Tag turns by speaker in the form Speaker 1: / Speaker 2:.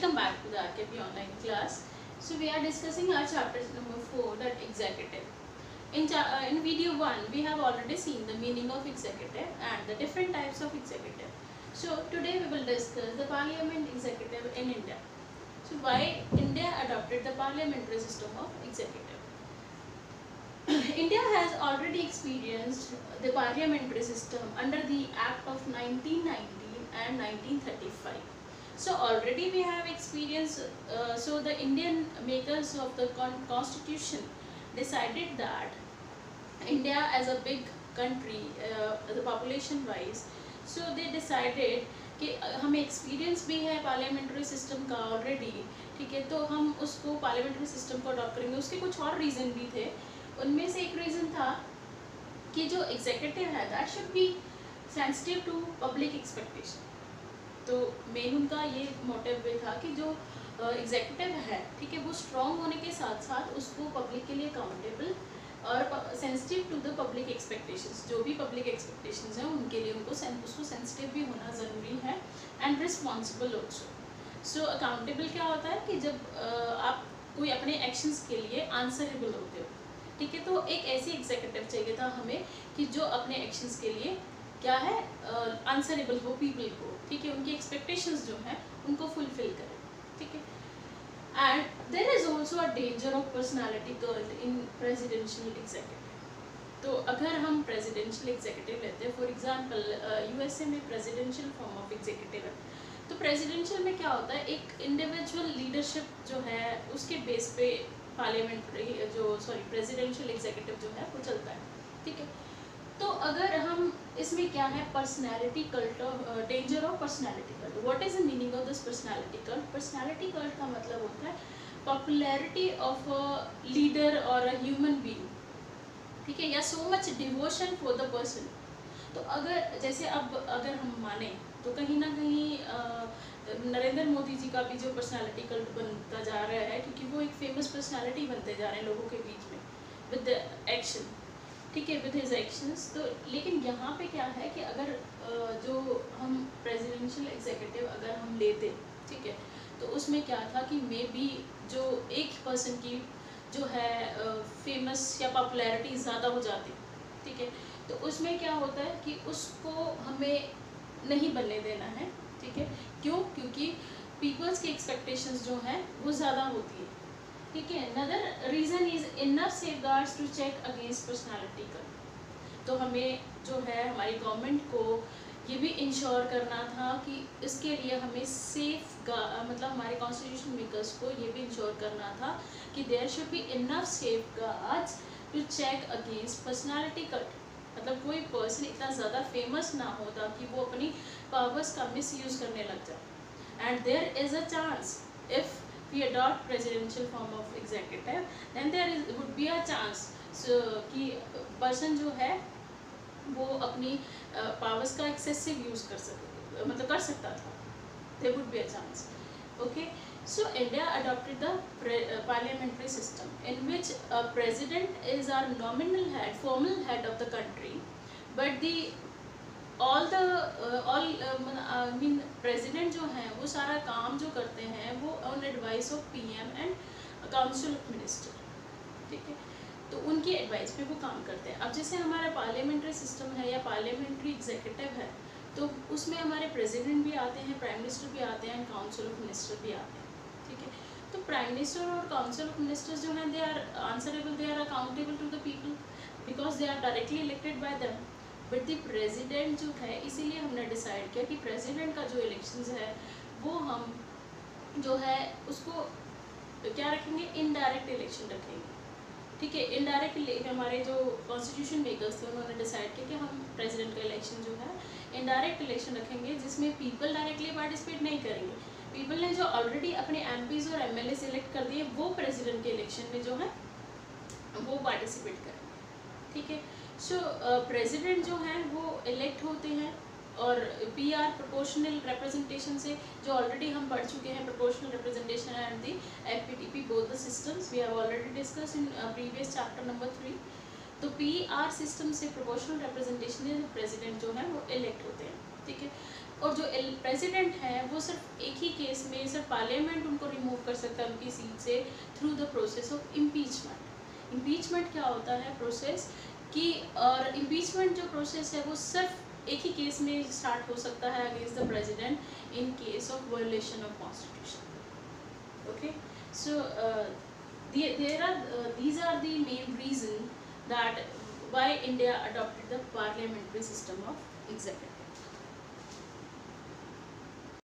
Speaker 1: Welcome back to the RKP online class. So we are discussing our chapter number 4, that executive. In video 1 we have already seen the meaning of executive and the different types of executive. So today we will discuss the parliament executive in India. So why India adopted the parliamentary system of executive. India has already experienced the parliamentary system under the Act of 1919 and 1935. So already we have experienced, so the Indian makers of the constitution decided that India as a big country, the population wise, so they decided कि हमें experience भी है parliamentary system का already, ठीक है, तो हम उसको पार्लियामेंट्री सिस्टम को अडॉप्ट करेंगे. उसके कुछ और रीज़न भी थे. उनमें से एक रीज़न था कि जो एग्जीक्यूटिव है that should be sensitive to public expectation. तो मेन उनका ये मोटिव भी था कि जो एग्जीक्यूटिव है, ठीक है, वो स्ट्रॉन्ग होने के साथ साथ उसको पब्लिक के लिए अकाउंटेबल और sensitive to the public expectations, जो भी पब्लिक एक्सपेक्टेशंस हैं उनके लिए उसको सेंसिटिव भी होना ज़रूरी है and responsible also. So accountable क्या होता है कि जब आप कोई अपने एक्शंस के लिए आंसरेबल होते हो, ठीक है, तो एक ऐसी एग्जीक्यूटिव चाहिए था हमें कि जो अपने एक्शंस के लिए क्या है आंसरेबल हो पीपल को, ठीक है, उनकी एक्सपेक्टेशंस जो हैं उनको फुलफिल करें, ठीक है. And there is also a danger of personality cult in presidential executive. तो अगर हम प्रेसिडेंशियल एग्जीक्यूटिव लेते हैं, फॉर एग्जांपल यूएसए में प्रेसिडेंशियल फॉर्म ऑफ एग्जीक्यूटिव है. तो प्रेसिडेंशियल में क्या होता है, एक इंडिविजुअल लीडरशिप जो है उसके बेस पे पार्लियामेंट्री प्रेसिडेंशियल एग्जीक्यूटिव जो है वो चलता है, ठीक है. तो अगर हम इसमें क्या है personality cult, danger of personality cult. What is the meaning of this personality cult? Personality cult का मतलब होता है पॉपुलैरिटी ऑफ अ लीडर और अ ह्यूमन बीइंग, ठीक है, या so much devotion for the person. तो अगर जैसे अब अगर हम माने तो कहीं ना कहीं नरेंद्र मोदी जी का भी जो पर्सनालिटी कल्ट बनता जा रहा है, क्योंकि वो एक फेमस पर्सनालिटी बनते जा रहे हैं लोगों के बीच में विद एक्शन, ठीक है, विद हिज एक्शंस. तो लेकिन यहाँ पे क्या है कि अगर जो हम प्रेसिडेंशियल एग्जीक्यूटिव अगर हम लेते, ठीक है, तो उसमें क्या था कि मे बी जो एक पर्सन की जो है फेमस या पॉपुलैरिटी ज़्यादा हो जाती, ठीक है, तो उसमें क्या होता है कि उसको हमें नहीं बनने देना है, ठीक है. क्यों? क्योंकि पीपल्स की एक्सपेक्टेशंस जो हैं वो ज़्यादा होती है, ठीक है. Another reason is enough safeguards to check against personality cult. तो हमें जो है हमारी गवर्नमेंट को ये भी इंश्योर करना था कि इसके लिए हमें मतलब हमारे कॉन्स्टिट्यूशन मेकर्स को ये भी इंश्योर करना था कि there should be enough safeguards to check against personality cult. मतलब कोई पर्सन इतना ज़्यादा फेमस ना हो ताकि वो अपनी पावर्स का मिसयूज़ करने लग जाए. And there is a chance if we adopt presidential form of executive, then there would be a chance कि पर्सन जो है वो अपनी पावर्स का एक्सेसिव यूज़ कर सकता था. there would be a chance. Okay, so India adopted the parliamentary system in which a president is our nominal head, formal head of the country, but the president जो हैं वो सारा काम जो करते हैं वो on advice of PM and council of minister, ठीक है, तो उनकी एडवाइस पे वो काम करते हैं. अब जैसे हमारा पार्लियामेंट्री सिस्टम है या पार्लियामेंट्री एग्जीक्यूटिव है, तो उसमें हमारे प्रेसिडेंट भी आते हैं, प्राइम मिनिस्टर भी आते हैं एंड काउंसिल ऑफ मिनिस्टर भी आते हैं, ठीक है. तो प्राइम मिनिस्टर और काउंसिल ऑफ मिनिस्टर्स जो हैं they are answerable, they are accountable to the people because they are directly elected by them. But the president जो है, इसीलिए हमने डिसाइड किया कि प्रेसिडेंट का जो इलेक्शंस है वो हम जो है उसको क्या रखेंगे, इनडायरेक्ट इलेक्शन रखेंगे, ठीक है. इनडायरेक्ट हमारे जो कॉन्स्टिट्यूशन मेकर्स थे उन्होंने डिसाइड किया कि हम प्रेसिडेंट का इलेक्शन जो है इनडायरेक्ट इलेक्शन रखेंगे, जिसमें पीपल डायरेक्टली पार्टिसिपेट नहीं करेंगे. पीपल ने जो ऑलरेडी अपने एमपीज़ और एमएलए सेलेक्ट कर दिए वो प्रेसिडेंट के इलेक्शन में जो है वो पार्टिसिपेट करेंगे, ठीक है. सो प्रेसिडेंट जो हैं वो इलेक्ट होते हैं और पीआर प्रोपोर्शनल रिप्रेजेंटेशन से, जो ऑलरेडी हम पढ़ चुके हैं, proportional representation and the FPTP both the systems we have already discuss in previous chapter number 3. तो पीआर सिस्टम से प्रोपोर्शनल रिप्रेजेंटेशन से प्रेसिडेंट जो है वो इलेक्ट होते हैं, ठीक है। और जो प्रेसिडेंट है वो सिर्फ एक ही केस में सिर्फ पार्लियामेंट उनको रिमूव कर सकता है उनकी सीट से through the process of impeachment. Impeachment क्या होता है प्रोसेस कि, और इम्पीचमेंट जो प्रोसेस है वो सिर्फ एक ही केस में स्टार्ट हो सकता है against the president in case of violation of constitution. Okay, so these are the main reason that why India adopted the parliamentary system of executive.